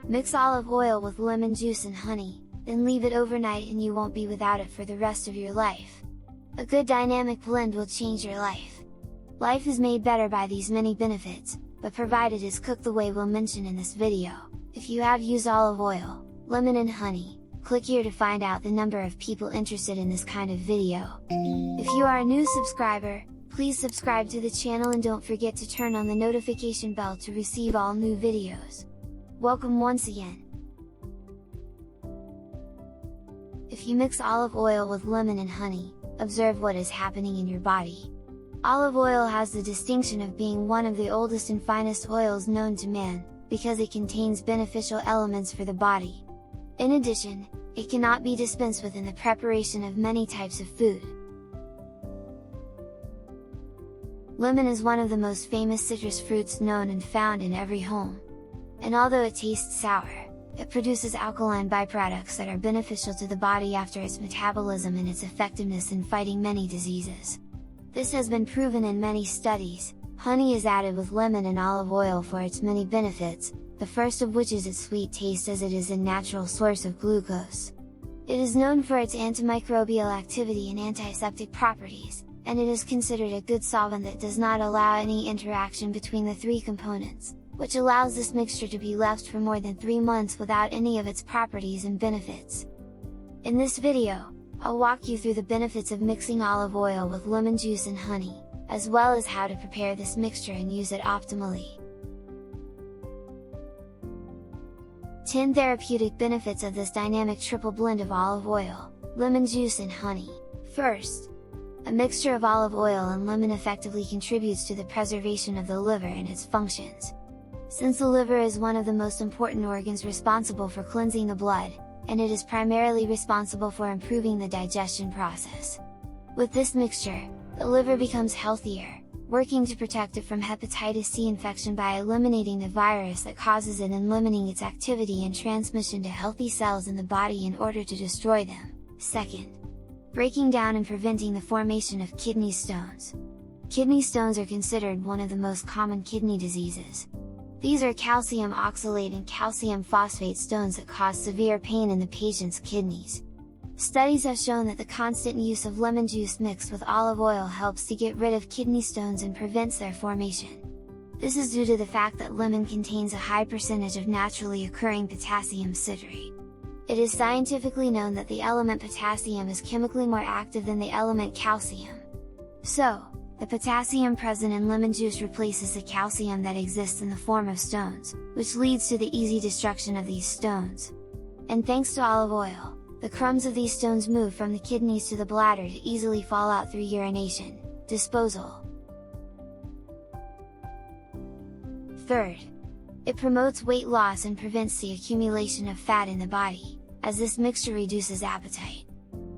Mix olive oil with lemon juice and honey, then leave it overnight and you won't be without it for the rest of your life. A good dynamic blend will change your life. Life is made better by these many benefits, but provided it is cooked the way we'll mention in this video. If you have used olive oil, lemon and honey, click here to find out the number of people interested in this kind of video. If you are a new subscriber, please subscribe to the channel and don't forget to turn on the notification bell to receive all new videos. Welcome once again! If you mix olive oil with lemon and honey, observe what is happening in your body. Olive oil has the distinction of being one of the oldest and finest oils known to man, because it contains beneficial elements for the body. In addition, it cannot be dispensed with in the preparation of many types of food. Lemon is one of the most famous citrus fruits known and found in every home. And although it tastes sour, it produces alkaline byproducts that are beneficial to the body after its metabolism and its effectiveness in fighting many diseases. This has been proven in many studies. Honey is added with lemon and olive oil for its many benefits, the first of which is its sweet taste as it is a natural source of glucose. It is known for its antimicrobial activity and antiseptic properties, and it is considered a good solvent that does not allow any interaction between the three components, which allows this mixture to be left for more than 3 months without any of its properties and benefits. In this video, I'll walk you through the benefits of mixing olive oil with lemon juice and honey, as well as how to prepare this mixture and use it optimally. 10 therapeutic benefits of this dynamic triple blend of olive oil, lemon juice and honey. First, a mixture of olive oil and lemon effectively contributes to the preservation of the liver and its functions. Since the liver is one of the most important organs responsible for cleansing the blood, and it is primarily responsible for improving the digestion process. With this mixture, the liver becomes healthier, working to protect it from hepatitis C infection by eliminating the virus that causes it and limiting its activity and transmission to healthy cells in the body in order to destroy them. Second, breaking down and preventing the formation of kidney stones. Kidney stones are considered one of the most common kidney diseases. These are calcium oxalate and calcium phosphate stones that cause severe pain in the patient's kidneys. Studies have shown that the constant use of lemon juice mixed with olive oil helps to get rid of kidney stones and prevents their formation. This is due to the fact that lemon contains a high percentage of naturally occurring potassium citrate. It is scientifically known that the element potassium is chemically more active than the element calcium. So, the potassium present in lemon juice replaces the calcium that exists in the form of stones, which leads to the easy destruction of these stones. And thanks to olive oil, the crumbs of these stones move from the kidneys to the bladder to easily fall out through urination, disposal. Third, it promotes weight loss and prevents the accumulation of fat in the body, as this mixture reduces appetite.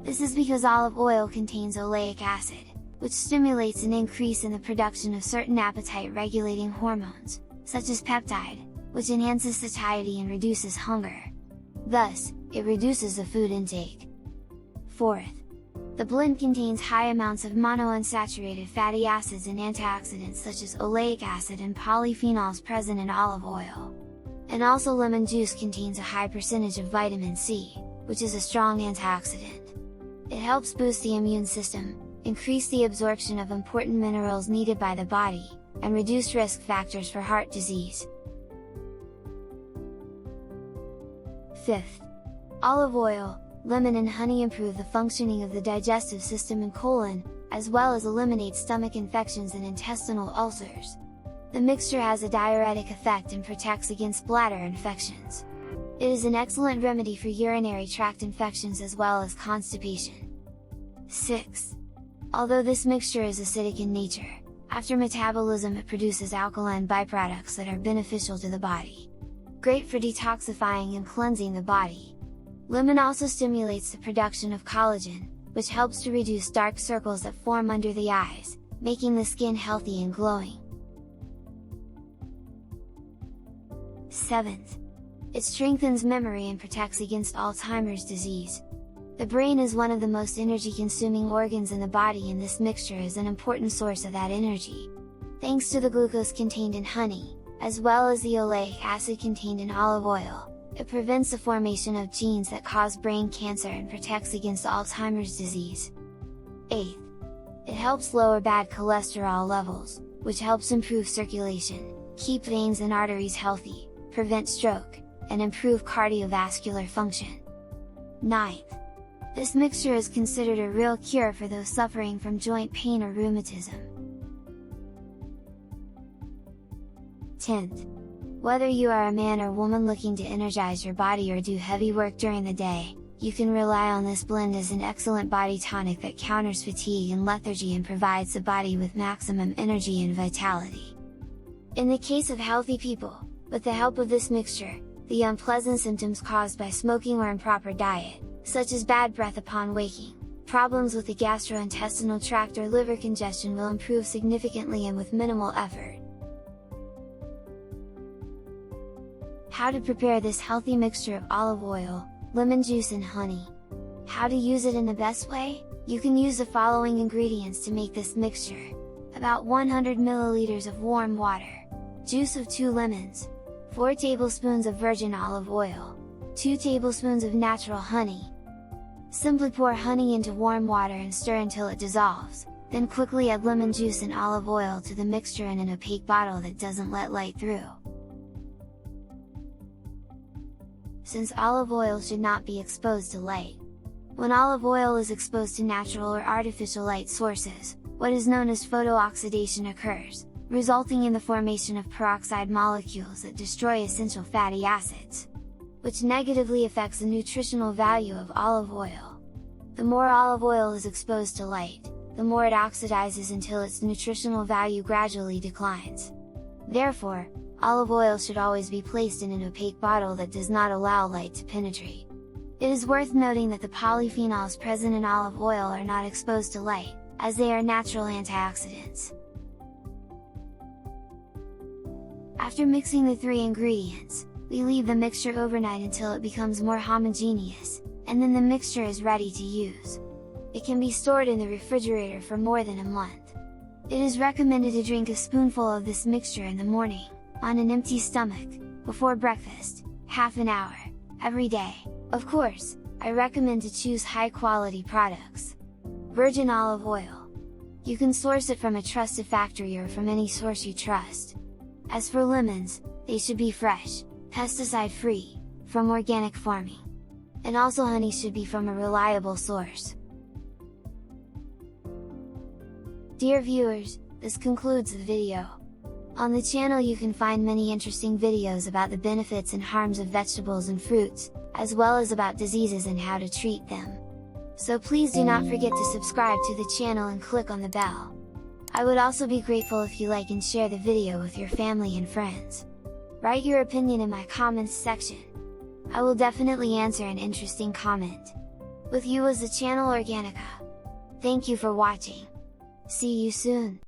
This is because olive oil contains oleic acid, which stimulates an increase in the production of certain appetite-regulating hormones, such as peptide, which enhances satiety and reduces hunger. Thus, it reduces the food intake. Fourth, the blend contains high amounts of monounsaturated fatty acids and antioxidants such as oleic acid and polyphenols present in olive oil. And also lemon juice contains a high percentage of vitamin C, which is a strong antioxidant. It helps boost the immune system, increase the absorption of important minerals needed by the body, and reduce risk factors for heart disease. Fifth, olive oil, lemon and honey improve the functioning of the digestive system and colon, as well as eliminate stomach infections and intestinal ulcers. The mixture has a diuretic effect and protects against bladder infections. It is an excellent remedy for urinary tract infections as well as constipation. 6. Although this mixture is acidic in nature, after metabolism it produces alkaline byproducts that are beneficial to the body. Great for detoxifying and cleansing the body. Lemon also stimulates the production of collagen, which helps to reduce dark circles that form under the eyes, making the skin healthy and glowing. 7th. It strengthens memory and protects against Alzheimer's disease. The brain is one of the most energy-consuming organs in the body, and this mixture is an important source of that energy. Thanks to the glucose contained in honey, as well as the oleic acid contained in olive oil, It prevents the formation of genes that cause brain cancer and protects against Alzheimer's disease. 8th, it helps lower bad cholesterol levels, which helps improve circulation, keep veins and arteries healthy, prevent stroke, and improve cardiovascular function. 9th, this mixture is considered a real cure for those suffering from joint pain or rheumatism. 10th, whether you are a man or woman looking to energize your body or do heavy work during the day, you can rely on this blend as an excellent body tonic that counters fatigue and lethargy and provides the body with maximum energy and vitality. In the case of healthy people, with the help of this mixture, the unpleasant symptoms caused by smoking or improper diet, such as bad breath upon waking, problems with the gastrointestinal tract or liver congestion will improve significantly and with minimal effort. How to prepare this healthy mixture of olive oil, lemon juice and honey. How to use it in the best way? You can use the following ingredients to make this mixture. About 100 ml of warm water, juice of 2 lemons, 4 tablespoons of virgin olive oil, 2 tablespoons of natural honey. Simply pour honey into warm water and stir until it dissolves, then quickly add lemon juice and olive oil to the mixture in an opaque bottle that doesn't let light through. Since olive oil should not be exposed to light. When olive oil is exposed to natural or artificial light sources, what is known as photooxidation occurs, resulting in the formation of peroxide molecules that destroy essential fatty acids, which negatively affects the nutritional value of olive oil. The more olive oil is exposed to light, the more it oxidizes until its nutritional value gradually declines. Therefore, olive oil should always be placed in an opaque bottle that does not allow light to penetrate. It is worth noting that the polyphenols present in olive oil are not exposed to light, as they are natural antioxidants. After mixing the 3 ingredients, we leave the mixture overnight until it becomes more homogeneous, and then the mixture is ready to use. It can be stored in the refrigerator for more than a month. It is recommended to drink a spoonful of this mixture in the morning, on an empty stomach, before breakfast, half an hour, every day. Of course, I recommend to choose high quality products. Virgin olive oil. You can source it from a trusted factory or from any source you trust. As for lemons, they should be fresh, pesticide free, from organic farming. And also honey should be from a reliable source. Dear viewers, this concludes the video. On the channel you can find many interesting videos about the benefits and harms of vegetables and fruits, as well as about diseases and how to treat them. So please do not forget to subscribe to the channel and click on the bell. I would also be grateful if you like and share the video with your family and friends. Write your opinion in my comments section. I will definitely answer an interesting comment. With you was the channel Organica. Thank you for watching. See you soon!